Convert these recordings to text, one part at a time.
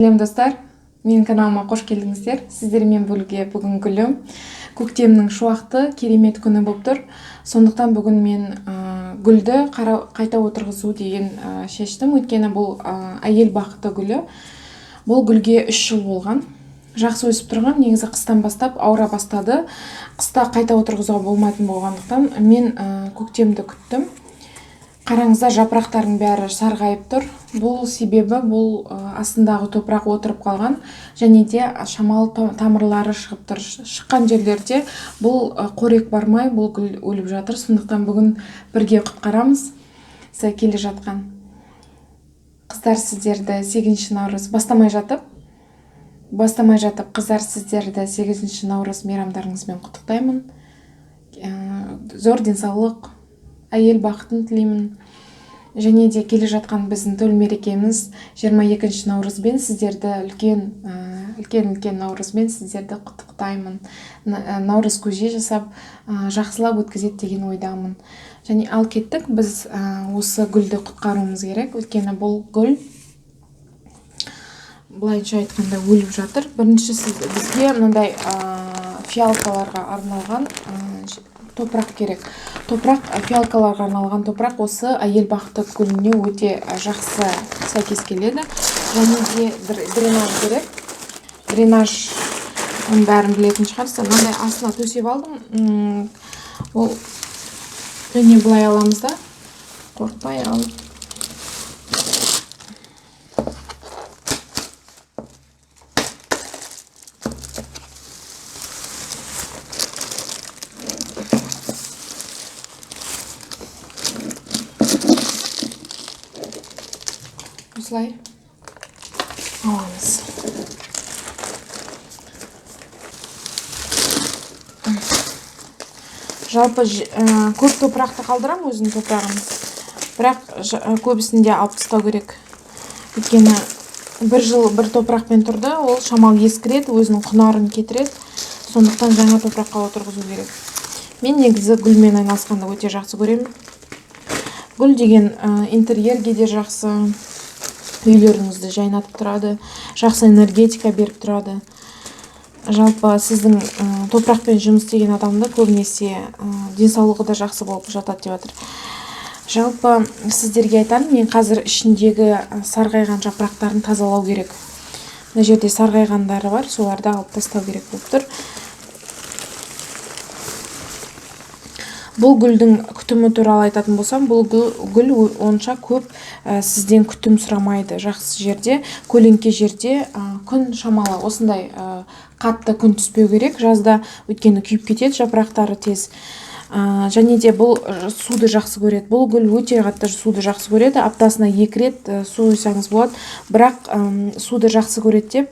Сәлем достар, менің каналыма қош келдіңіздер. Сіздермен бөлуге бүгін гүлім. Көктемнің шуақты керемет күні болып тұр. Сондықтан бүгін мен гүлді қайта отырғызу деген шештім. Өйткені бұл әйел бақыты гүлі. Бұл гүлге 3 жыл болған. Жақсы өсіп тұрған, негізі қыстан бастап ауыра бастады. Қыста қайта отырғызуға болмайтын болғандықтан мен көктемді күттім. Қараңыздар, жапырақтардың бәрі сарғайып тұр. Бұл себебі бұл астындағы топырақ отырып қалған, және де шамал тамырлары шығып тұр. Шыққан жерлерде бұл қорек бармай, бұл гүл өліп жатыр. Сондықтан бүгін бірге құтқарамыз. Келе жатқан қыздар, сіздерді 8 наурыз бастамай жатып қыздар, сіздерді 8 наурыз мейрамдарыңызбен құттықтаймын. Зор денсаулық, әйел бақытын тілеймін. Және де келе жатқан біздің төл мерекеміз 22 наурызбен сіздерді үлкен наурызбен сіздерді құттықтаймын. Наурыз көже жасап, жақсылап өткізеді деген ойдамын. Және ал кеттік, біз осы гүлді құтқаруымыз керек. Өйткені бұл гүл былайша айтқанда өліп жатыр. Біріншісі бізге мынандай фиалкаларға арналған топырақ керек. Фиалкаларға арналған топырақ осы әйел бақыты гүліне өте жақсы сәйкес келеді. Және де дренаж керек. Дренаж бәрін білетін шығарсыз. Мынандай астына төсеп алдым. Ол және былай аламыз да, қорқпай алып. Осылай аламыз. Жалпы көп топырақты қалдырам, өзінің топырағын. Бірақ көбісінде алып тастау керек. Өйткені бір жыл бір топырақпен тұрды, ол шамал ескіреді, өзінің құнарын кетіреді. Сондықтан жаңа топыраққа отырғызу керек. Мен негізі гүлмен айналысқанды өте жақсы көремін. Гүл деген интерьерге де жақсы, үйлеріңізді жайнатып тұрады, жақсы энергетика беріп тұрады. Жалпы сіздің топырақпен жұмыс істеген адамды көбінесе денсаулығы да жақсы болып жатады деп жатыр. Жалпы сіздерге айтамын, мен қазір ішіндегі сарғайған жапырақтарын тазалау керек. Мына жерде сарғайғандары бар, соларды алып тастау керек болып тұр. Бұл гүлдің күтімі туралы айтатын болсам, бұл гүл онша көп сізден күтім сұрамайды. Жақсы жерде, көлеңке жерде күн шамалы, осындай қатты күн түспеу керек. Жазда өйткені күйіп кетеді, жапырақтары тез. Және де бұл суды жақсы көреді. Бұл гүл өте қатты суды жақсы көреді. Аптасына 2 рет су құйсаңыз болады. Бірақ суды жақсы көреді деп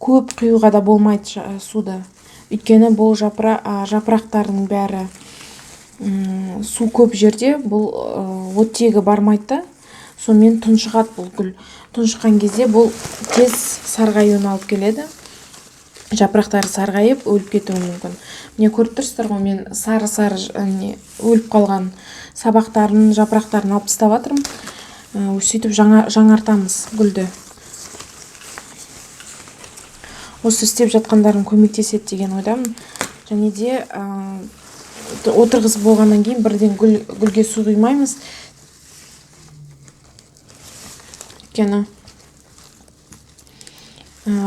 көп құюға да болмайды суды. Өйткені бұл жапырақтардың бәрі су көп жерде бұл оттегі бармайды. Сонымен тұншығады бұл гүл. Тұншыққан кезде бұл тез сарғаюына алып келеді. Жапырақтары сарғайып, өліп кетуі мүмкін. Міне көріп тұрсыздар ғой, мен сары өліп қалған сабақтарын, жапырақтарын алып тастап жатырмын. Сөйтіп жаңартамыз гүлді. Осы істеп жатқандарым көмектеседі деген ойдамын. Және де отырғызып болғаннан кейін бірден гүлге су құймаймыз. Өйткені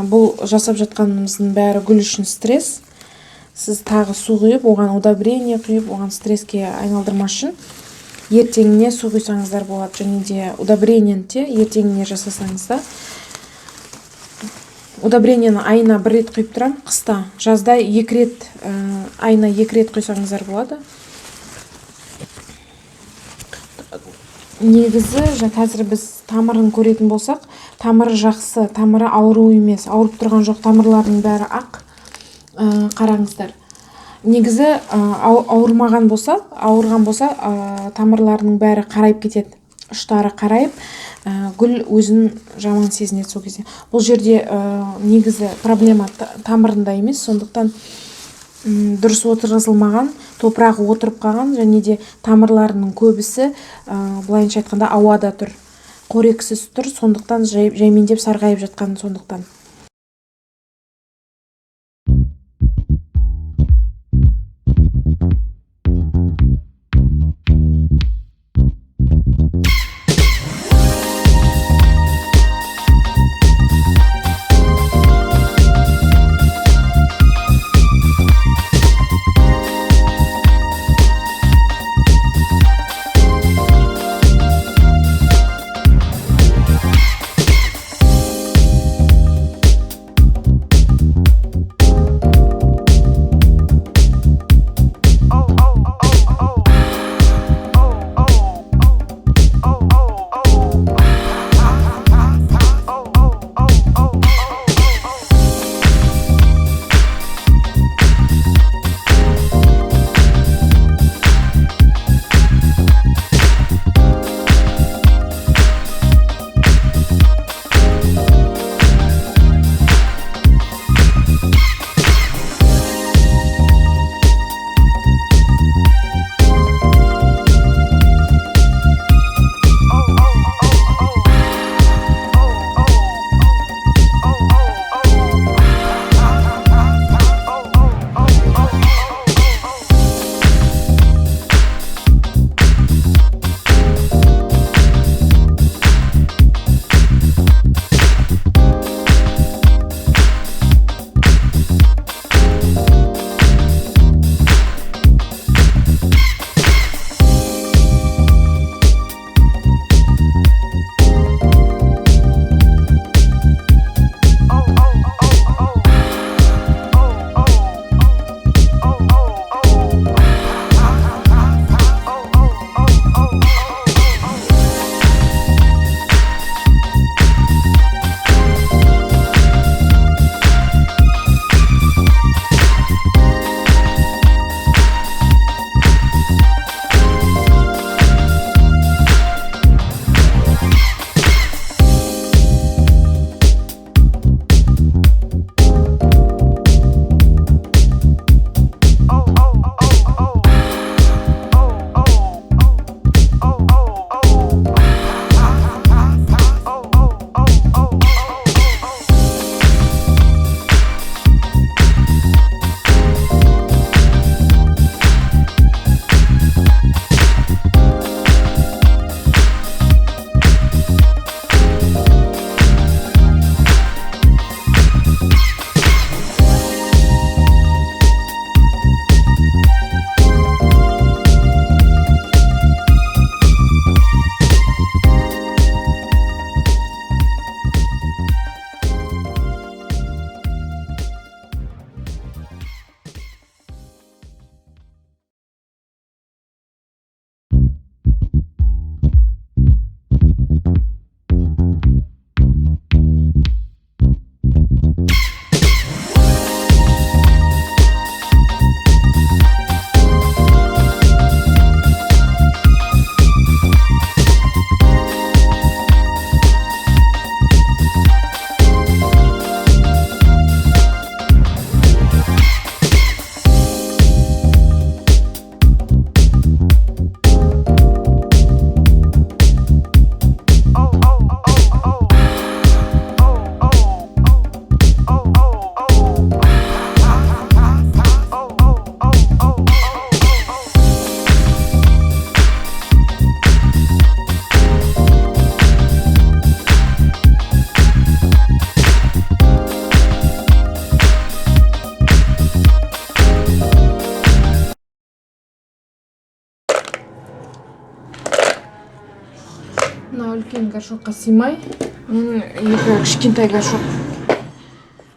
бұл жасап жатқанымыздың бәрі гүл үшін стресс. Сіз тағы су құйып, оған удобрение құйып, оған стресске айналдырмас үшін ертеңіне су құйсаңыздар болады. Және де удобрениені де ертеңіне жасасаңыз да. Удобрениені айына 1 рет құйып тұрам, қыста. Жазда 2 рет, айына 2 рет құйсаңыздар болады. Негізі, қазір біз тамырын көретін болсақ, тамыры жақсы, тамыры ауру емес, ауырып тұрған жоқ, тамырлардың бәрі ақ. Қараңыздар. Негізі ауырған болса, тамырларының бәрі қарайып кетеді. Ұштары қарайып, гүл өзін жаман сезінеді сол кезде. Бұл жерде негізі проблема тамырында емес, сондықтан дұрыс отырғызылмаған, топырағы отырып қалған, және де тамырларының көбісі былайынша айтқанда ауада тұр. қорексіз тұр, сондықтан жаймендеп сарғайып жатқан сондықтан. Мына үлкен горшокқа сыймай, екі кішкентай горшок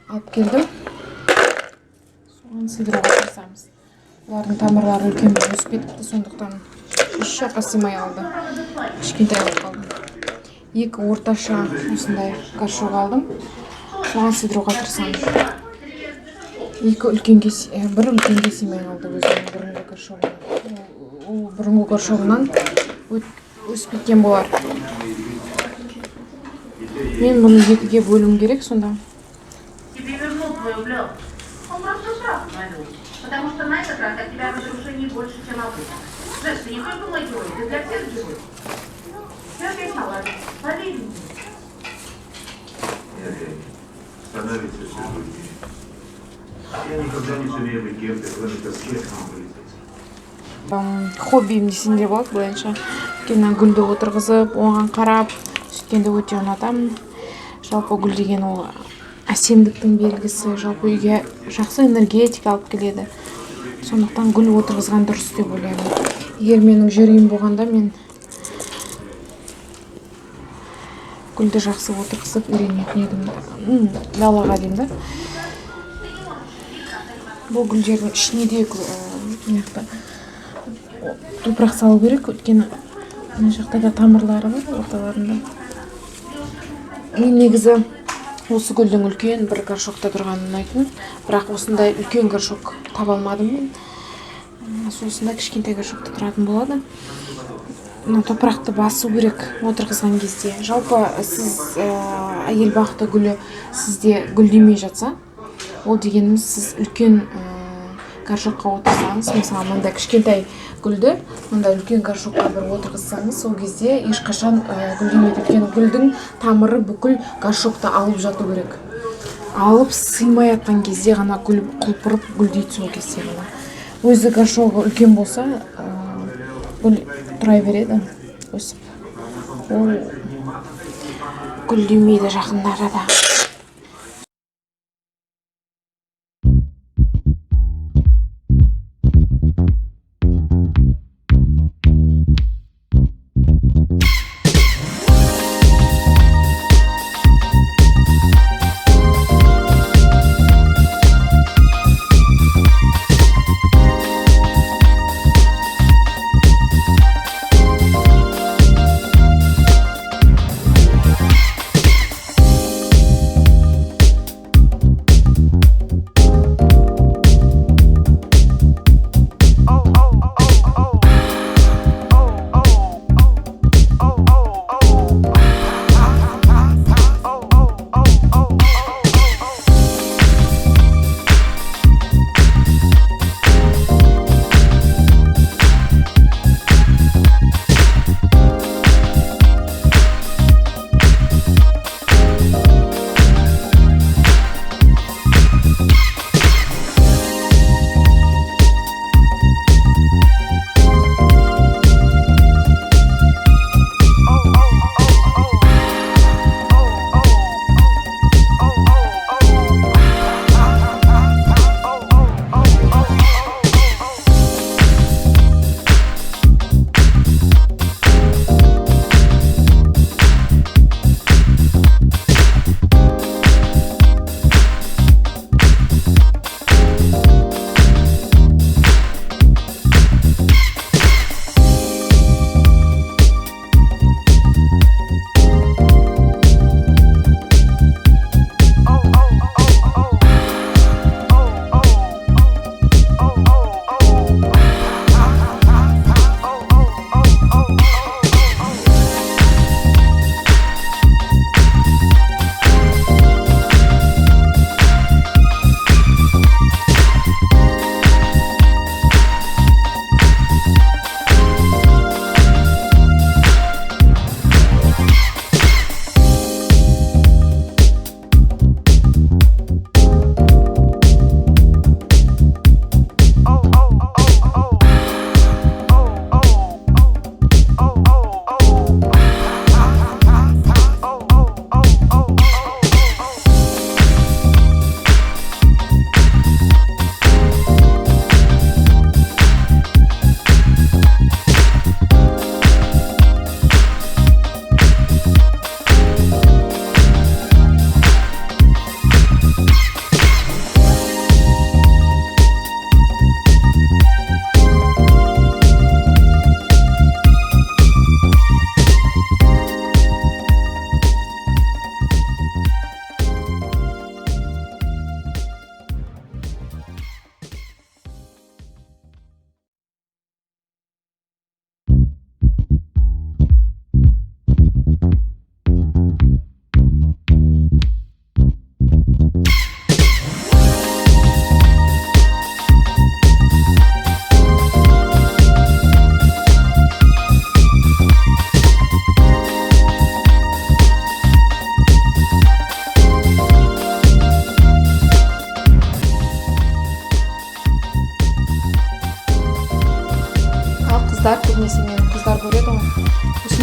алып келдім. Соған сыйдыруға тырысамыз. Олардың тамырлары үлкен өсіп кетіпті, сондықтан үш жаққа сыймай алды. Кішкентай алып қалдым. Екі орташа осындай горшок алдым. Соған сыйдыруға тырысамыз. Бір үлкенге сыймай қалды өзінің бұрынғы горшогынан. Ол бұрынғы горшогынан өсіп кеткен болар. Мен бұны екіге бөлуім керек сонда. Потому что на этот раз от тебя разрушений больше, чем обычно. Жест, ты не только мой герой, ты для всех герой. Становится все труднее. Я никогда не сумею быть кем-то, кроме тоски от композиции. Хоббим десем де болады былайынша. Өйткені гүлді отырғызып, оған қарап, сөйткенде өте ұнатамын. Жалпы гүл деген ол әсемдіктің белгісі, жалпы үйге жақсы энергетика алып келеді. Сондықтан гүл отырғызған дұрыс деп ойлаймын. Егер менің жүрегім болғанда мен гүлді жақсы отырғызып үйренетін едім. Далаға деймін да. Бұл гүлдердің ішіне де топырақ салу керек, өйткені мына жақта да тамырлары бар орталарында. Мен негізі осы гүлдің үлкен бір горшокта тұрғанын ұнайтын, бірақ осындай үлкен горшок таба алмадым. Осында кішкентай горшокта тұратын болады. Топырақты басу керек отырғызған кезде. Жалпы сіз әйел бақыты гүлі сізде гүлдемей жатса, ол дегеніміз сіз үлкен горшокқа отырсаңыз, мысалы мындай кішкентай гүлді мындай үлкен горшокқа бір отырғызсаңыз, сол кезде ешқашан гүлдемейді. Өйткені гүлдің тамыры бүкіл горшокты алып жату керек. Алып сыймай жатқан кезде ғана гүл құлпырып гүлдейді, сол кезде ғана. Өзі горшогы үлкен болса, гүл тұра береді өсіп. Ол гүлдемейді жақын арада.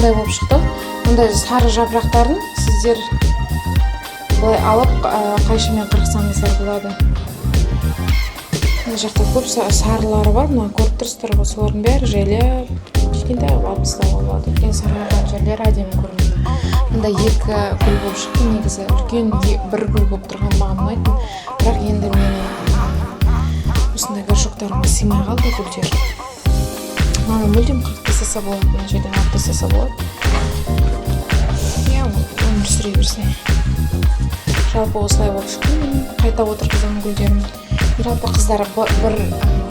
осындай болып шықты. Мұндай сары жапырақтарын сіздер былай алып қайшымен қырқсаңыздар болады. Мына жақта көп сарылары бар, мына көріп тұрсыздар ғой, солардың бәрі жайлап кішкентай алып тастауға болады. Үлкен сарылған жерлер әдемі көрінеді. Мында екі гүл болып шықты, негізі үлкен бір гүл болып тұрған маған ұнайтын, бірақ енді менің осындай горшоктарыма сыймай қалды гүлдер. Мана мүлдем қырып тастаса болады, мына жерден алып тастаса болады. Өмір сүре берсін. Жалпы осылай болып шықты, қайта отырғызған гүлдерім. Жалпы қыздар бір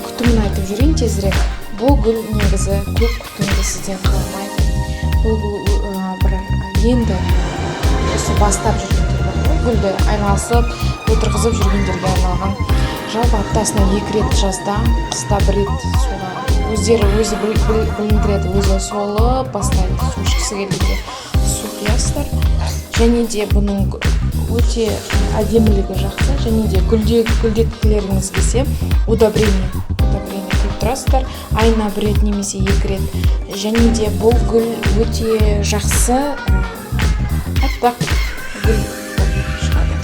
күтімін айтып жүрейін тезірек. Бұл гүл негізі көп күтімді сізден қалмайды. Бұл бір енді осы бастап жүргендер бар. Гүлді айналысып, отырғызып жүргендерге арналған. Жалпы аптасына 2 рет жазда, қыста 1 рет суға. Өздері өзі біліндіреді, өзі суалып бастайды. Су ішкісі келгенде су құясыздар. Және де бұның өте әдемілігі жақсы. Және де гүлдеткілеріңіз келсе, удобрение құйып тұрасыздар. Айына 1 рет немесе 2 рет. Және де бұл гүл өте жақсы аппақ гүл шығады.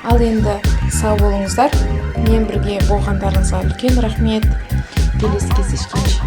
Ал енді сау болыңыздар. Мен бірге болғандарыңызға үлкен рахмет. Келесі кездескенше.